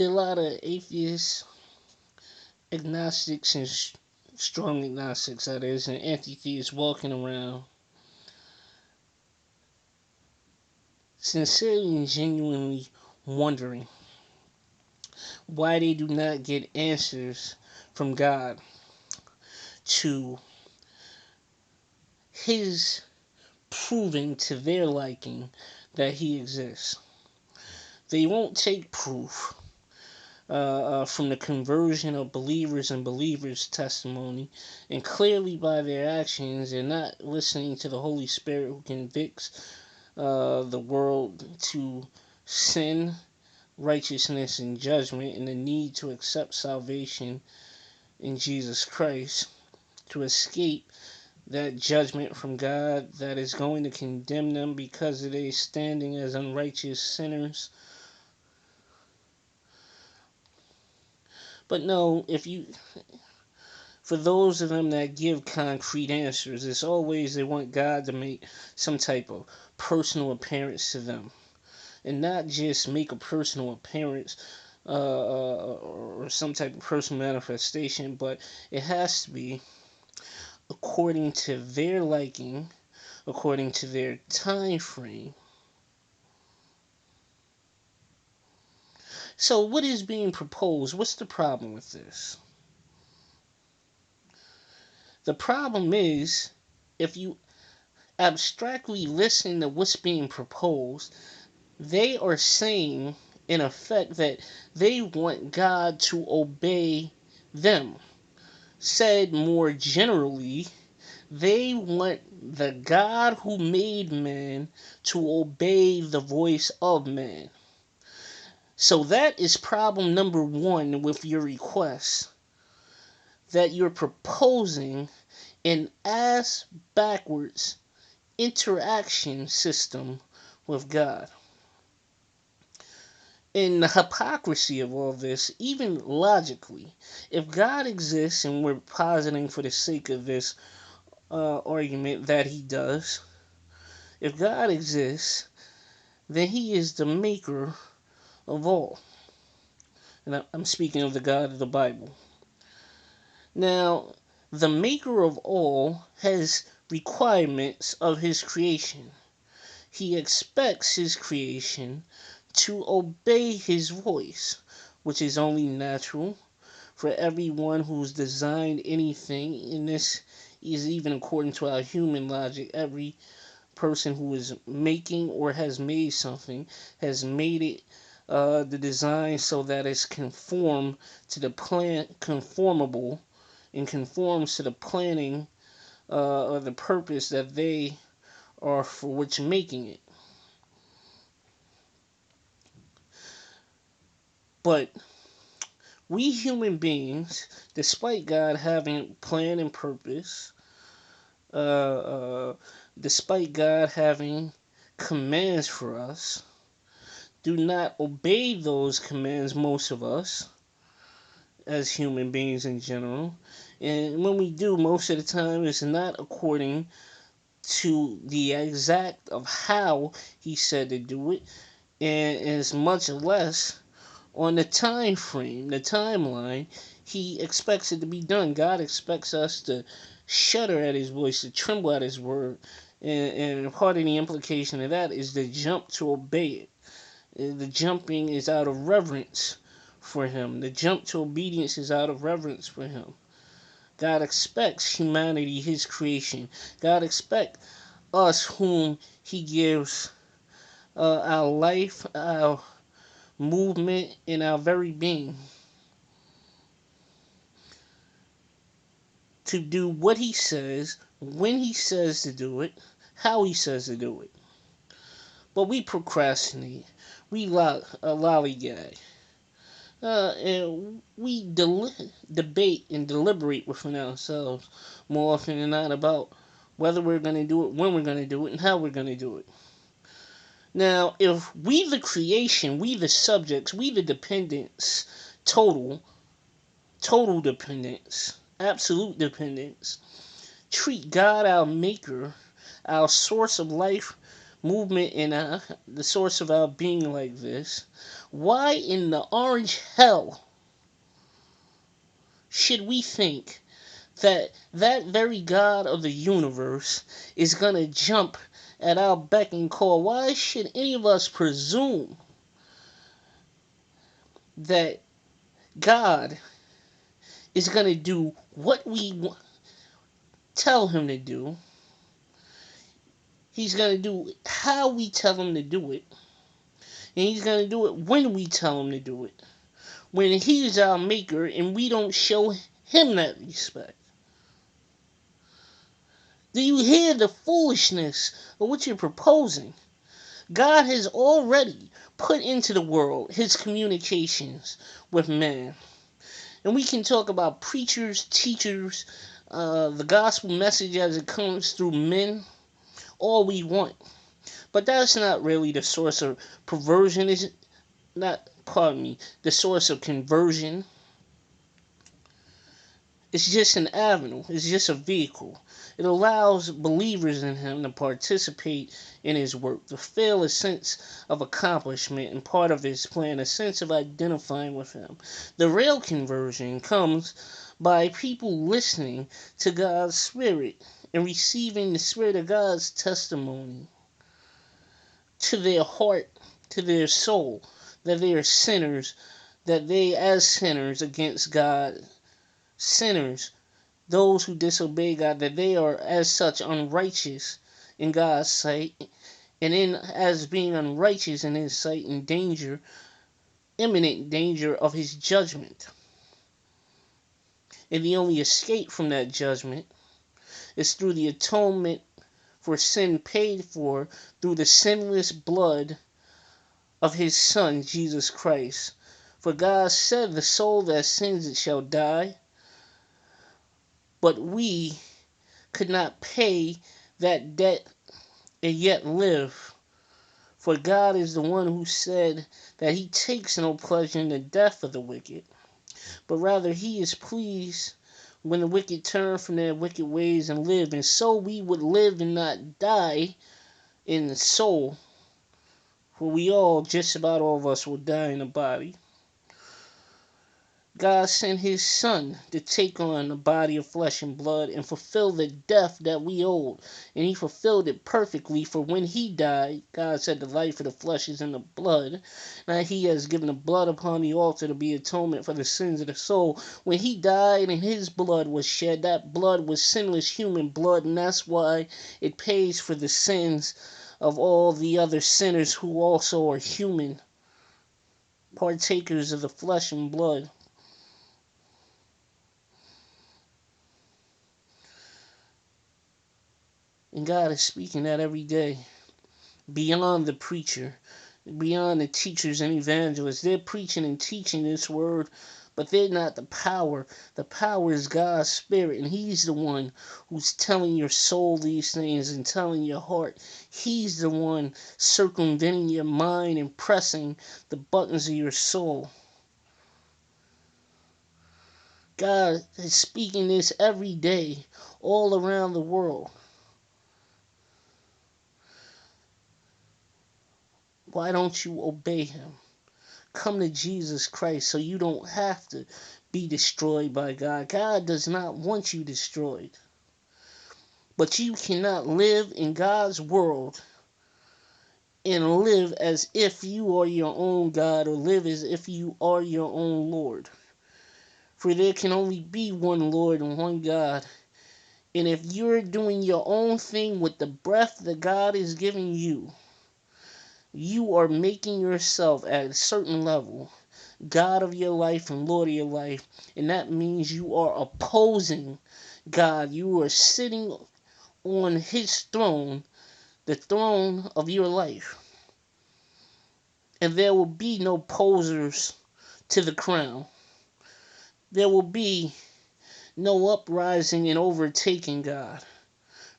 There are a lot of atheists, agnostics, and strong agnostics, that is, and anti-theists walking around sincerely and genuinely wondering why they do not get answers from God to His proving to their liking that He exists. They won't take proof from the conversion of believers and believers' testimony, and clearly by their actions, they're not listening to the Holy Spirit who convicts the world to sin, righteousness, and judgment, and the need to accept salvation in Jesus Christ to escape that judgment from God that is going to condemn them because of their standing as unrighteous sinners. But no, for those of them that give concrete answers, it's always they want God to make some type of personal appearance to them. And not just make a personal appearance or some type of personal manifestation, but it has to be according to their liking, according to their time frame. So what is being proposed? What's the problem with this? The problem is, if you abstractly listen to what's being proposed, they are saying, in effect, that they want God to obey them. Said more generally, they want the God who made man to obey the voice of man. So that is problem number one with your request, that you're proposing an ass backwards interaction system with God. And the hypocrisy of all this, even logically, if God exists, and we're positing for the sake of this argument that He does, if God exists, then He is the maker of all. And I'm speaking of the God of the Bible. Now, the maker of all has requirements of His creation. He expects His creation to obey His voice, which is only natural for everyone who's designed anything. And this is even according to our human logic. Every person who is making or has made something has made it the design so that it's conformed to the plan, conformable, and conforms to the planning or the purpose that they are for which making it. But we human beings, despite God having plan and purpose, despite God having commands for us, do not obey those commands, most of us, as human beings in general. And when we do, most of the time, it's not according to the exact of how He said to do it, and is much less on the time frame, the timeline He expects it to be done. God expects us to shudder at His voice, to tremble at His word, and part of the implication of that is the jump to obey it. The jumping is out of reverence for Him. The jump to obedience is out of reverence for Him. God expects humanity, His creation. God expects us, whom He gives our life, our movement, and our very being, to do what He says, when He says to do it, how He says to do it. But we procrastinate. We lollygag. And we debate and deliberate within ourselves more often than not about whether we're going to do it, when we're going to do it, and how we're going to do it. Now, if we the creation, we the subjects, we the dependents, total dependence, absolute dependence, treat God, our maker, our source of life, movement and the source of our being like this, why in the orange hell should we think that that very God of the universe is going to jump at our beck and call? Why should any of us presume that God is going to do what we tell him to do? He's going to do how we tell him to do it. And he's going to do it when we tell him to do it. When he's our maker and we don't show him that respect. Do you hear the foolishness of what you're proposing? God has already put into the world his communications with man. And we can talk about preachers, teachers, the gospel message as it comes through men, all we want. But that's not really the source of perversion, is it? Not, pardon me, the source of conversion. It's just an avenue. It's just a vehicle. It allows believers in him to participate in his work, to feel a sense of accomplishment and part of his plan, a sense of identifying with him. The real conversion comes by people listening to God's Spirit and receiving the Spirit of God's testimony to their heart, to their soul, that they are sinners, that they as sinners against God, sinners, those who disobey God, that they are as such unrighteous in God's sight, and in as being unrighteous in his sight, in danger, imminent danger of his judgment. And the only escape from that judgment is through the atonement for sin paid for through the sinless blood of his Son, Jesus Christ. For God said, the soul that sins it shall die. But we could not pay that debt and yet live. For God is the one who said that he takes no pleasure in the death of the wicked, but rather he is pleased when the wicked turn from their wicked ways and live. And so we would live and not die in the soul, for we all, just about all of us, will die in the body. God sent his Son to take on the body of flesh and blood and fulfill the death that we owed. And he fulfilled it perfectly, for when he died, God said the life of the flesh is in the blood. Now he has given the blood upon the altar to be atonement for the sins of the soul. When he died and his blood was shed, that blood was sinless human blood, and that's why it pays for the sins of all the other sinners who also are human, partakers of the flesh and blood. And God is speaking that every day. Beyond the preacher, beyond the teachers and evangelists. They're preaching and teaching this word, but they're not the power. The power is God's Spirit, and he's the one who's telling your soul these things and telling your heart. He's the one circumventing your mind and pressing the buttons of your soul. God is speaking this every day, all around the world. Why don't you obey him? Come to Jesus Christ so you don't have to be destroyed by God. God does not want you destroyed. But you cannot live in God's world and live as if you are your own God, or live as if you are your own Lord. For there can only be one Lord and one God. And if you're doing your own thing with the breath that God is giving you, you are making yourself at a certain level God of your life and Lord of your life. And that means you are opposing God. You are sitting on his throne, the throne of your life. And there will be no posers to the crown. There will be no uprising and overtaking God.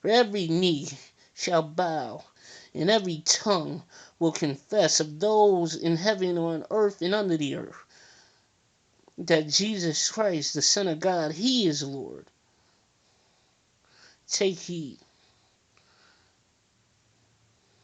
For every knee shall bow, and every tongue will confess, of those in heaven, on earth, and under the earth, that Jesus Christ, the Son of God, he is Lord. Take heed.